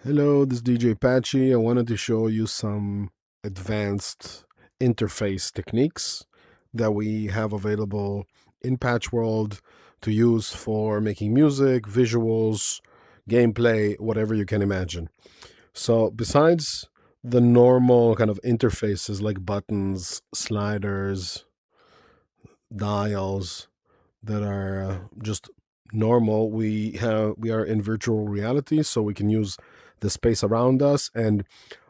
Hello, this is DJ Patchy. I wanted to show you some advanced interface techniques that we have available in Patchworld to use for making music, visuals, gameplay, whatever you can imagine. So, besides the normal kind of interfaces like buttons, sliders, dials that are just normal, we are in virtual reality, so we can use the space around us and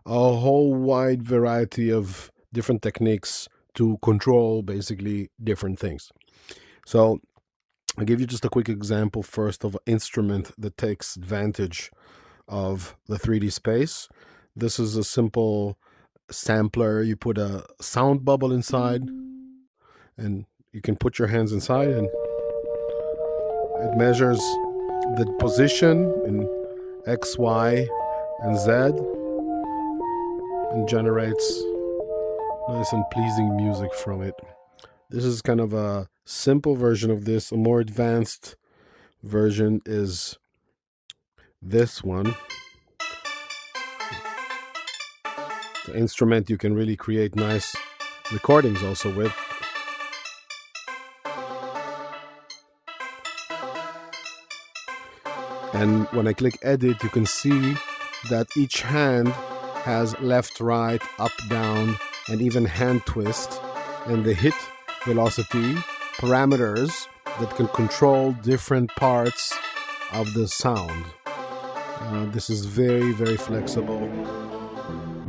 a whole wide variety of different techniques to control basically different things. So I'll give you just a quick example first of an instrument that takes advantage of the 3D space. This is a simple sampler. You put a sound bubble inside and you can put your hands inside and it measures the position in X, Y, and Z and generates nice and pleasing music from it. This is kind of a simple version of this. A more advanced version is this one. The instrument you can really create nice recordings also with. And when I click edit, you can see that each hand has left, right, up, down, and even hand twist, and the hit velocity parameters that can control different parts of the sound. This is very, very flexible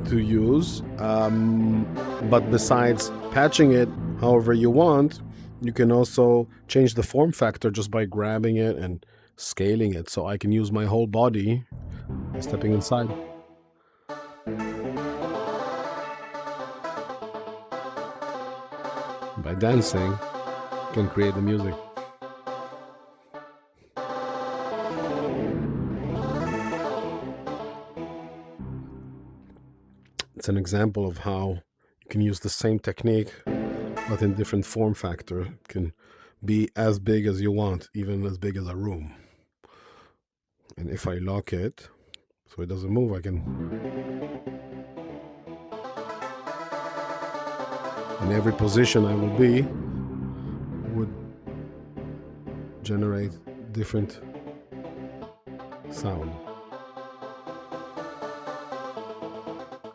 to use. But besides patching it however you want, you can also change the form factor just by grabbing it and scaling it. So I can use my whole body by stepping inside. By dancing, you can create the music. It's an example of how you can use the same technique but in different form factor. It can be as big as you want, even as big as a room. And if I lock it so it doesn't move, I can, in every position I will be, would generate different sound.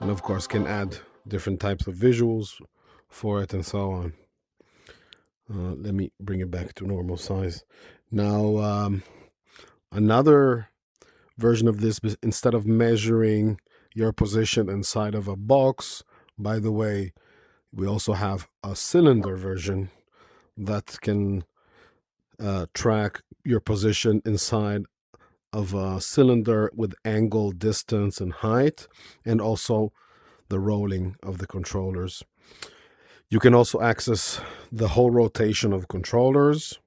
And of course can add different types of visuals for it and so on. Let me bring it back to normal size. Now, another version of this, instead of measuring your position inside of a box, by the way, we also have a cylinder version that can track your position inside of a cylinder with angle, distance, and height, and also the rolling of the controllers. You can also access the whole rotation of controllers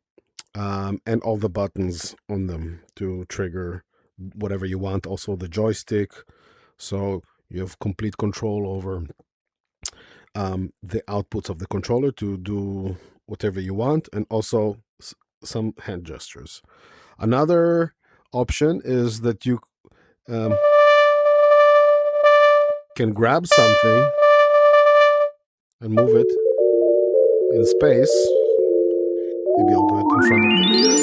and all the buttons on them to trigger whatever you want. Also the joystick, so you have complete control over the outputs of the controller to do whatever you want, and also some hand gestures. Another option is that you can grab something and move it in space. Maybe I'll do it in front of the mirror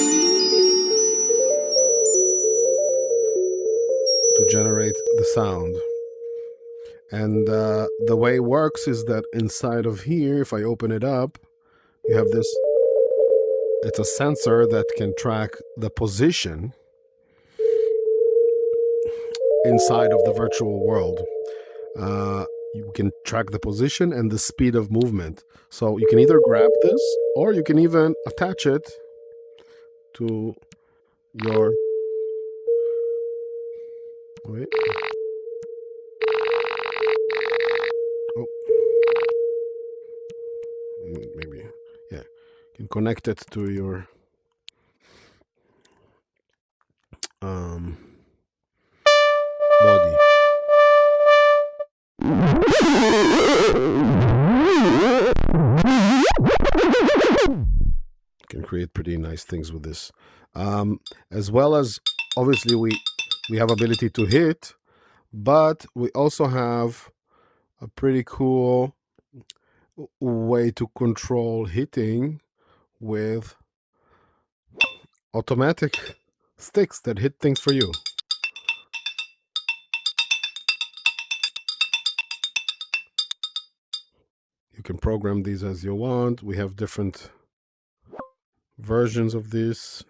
to generate the sound. And the way it works is that inside of here, if I open it up, you have this, it's a sensor that can track the position inside of the virtual world. You can track the position and the speed of movement. So you can either grab this or you can even attach it to your... Wait. Oh. Maybe. Yeah. You can connect it to your... body. Can create pretty nice things with this, as well as obviously we have ability to hit But we also have a pretty cool way to control hitting with automatic sticks that hit things for you. You can program these as you want. We have different versions of this.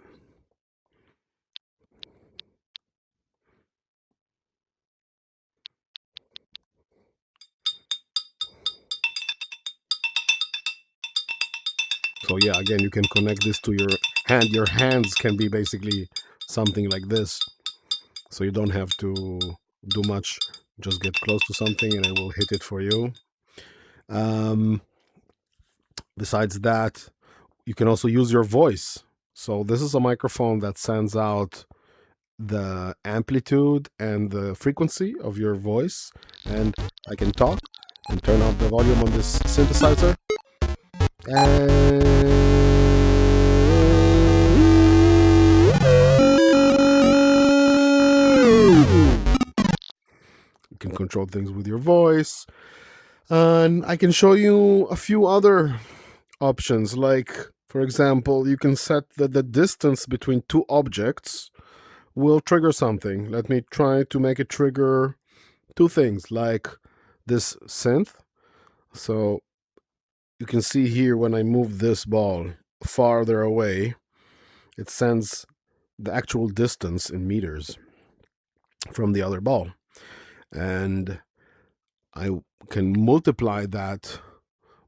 So yeah, again, you can connect this to your hand. Your hands can be basically something like this. So you don't have to do much. Just get close to something and it will hit it for you. Besides that, you can also use your voice. So this is a microphone that sends out the amplitude and the frequency of your voice. And I can talk and turn up the volume on this synthesizer. You can control things with your voice. And I can show you a few other options. Like, for example, you can set that the distance between two objects will trigger something. Let me try to make it trigger two things, like this synth. So you can see here when I move this ball farther away, it sends the actual distance in meters from the other ball. And I can multiply that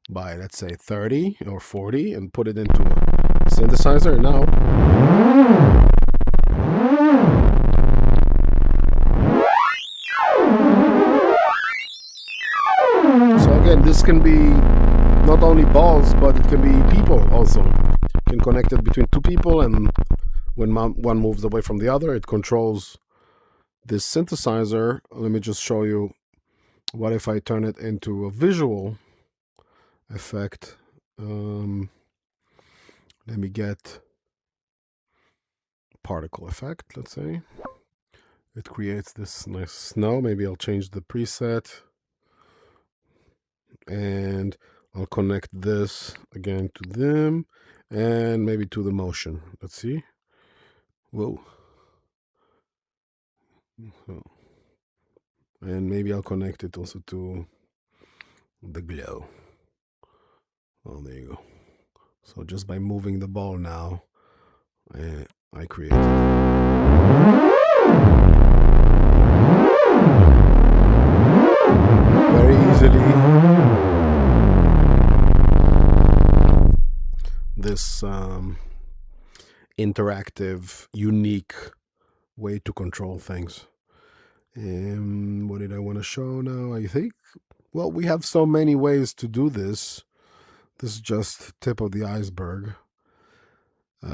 by, let's say, 30 or 40 and put it into a synthesizer. Now, so again, this can be not only balls, but it can be people also. You can connect it between two people, and when one moves away from the other, it controls this synthesizer. Let me just show you. What if I turn it into a visual effect? Let me get particle effect, let's say. It creates this nice snow. Maybe I'll change the preset. And I'll connect this again to them and maybe to the motion. Let's see. Whoa. And maybe I'll connect it also to the glow. Oh, there you go. So just by moving the ball now, I create it. Very easily. This interactive, unique way to control things. What did I want to show now? I think, well, we have so many ways to do this. This is just tip of the iceberg.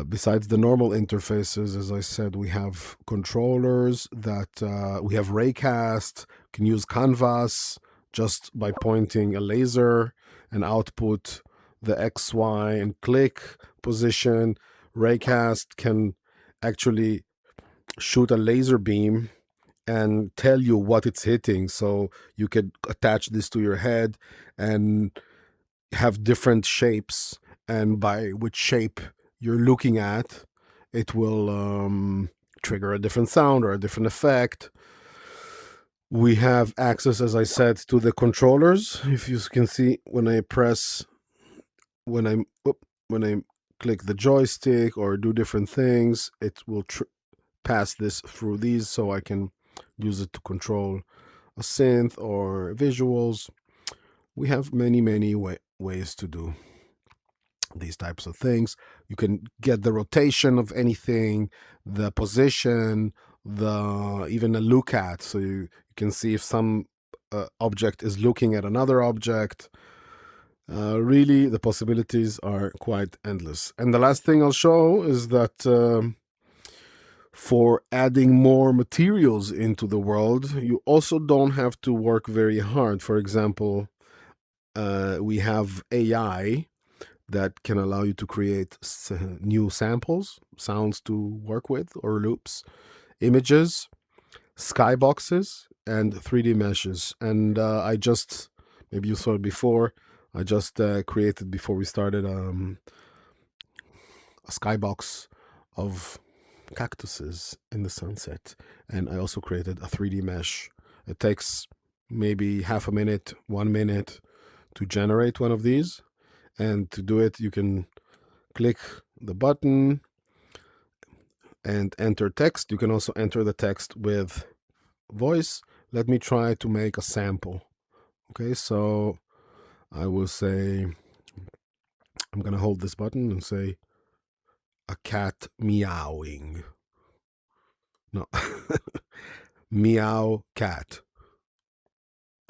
Besides the normal interfaces, as I said, we have controllers that we have Raycast, can use Canvas just by pointing a laser and output the X, Y, and click position. Raycast can actually shoot a laser beam and tell you what it's hitting. So you could attach this to your head and have different shapes. And by which shape you're looking at, it will trigger a different sound or a different effect. We have access, as I said, to the controllers. If you can see, when I press, when I click the joystick or do different things, it will pass this through these, so I can use it to control a synth or visuals. We have many ways to do these types of things. You can get the rotation of anything, the position, even a look at, so you can see if some object is looking at another object. Really, the possibilities are quite endless. And the last thing I'll show is that for adding more materials into the world, you also don't have to work very hard. For example, we have AI that can allow you to create new samples, sounds to work with, or loops, images, skyboxes. and 3D meshes. And I just, maybe you saw it before, I just created, before we started, a skybox of cactuses in the sunset. And I also created a 3D mesh. It takes maybe half a minute, 1 minute to generate one of these. And to do it, you can click the button and enter text. You can also enter the text with voice. Let me try to make a sample. Okay, so I will say, I'm gonna hold this button and say a cat meowing. No, meow cat.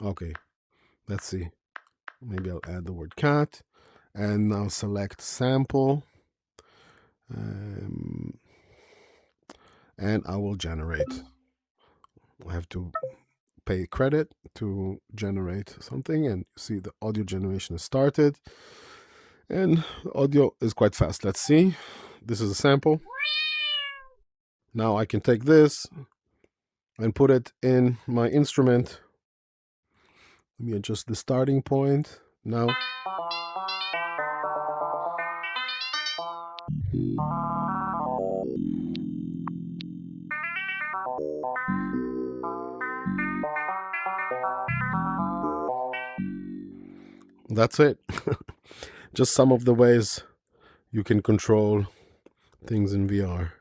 Okay, let's see. Maybe I'll add the word cat and now select sample. And I will generate. I have to pay credit to generate something, and you see the audio generation is started, and the audio is quite fast. Let's see. This is a sample. Now I can take this and put it in my instrument. Let me adjust the starting point. Now that's it. Just some of the ways you can control things in VR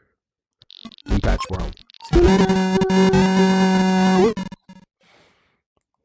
in Patch World.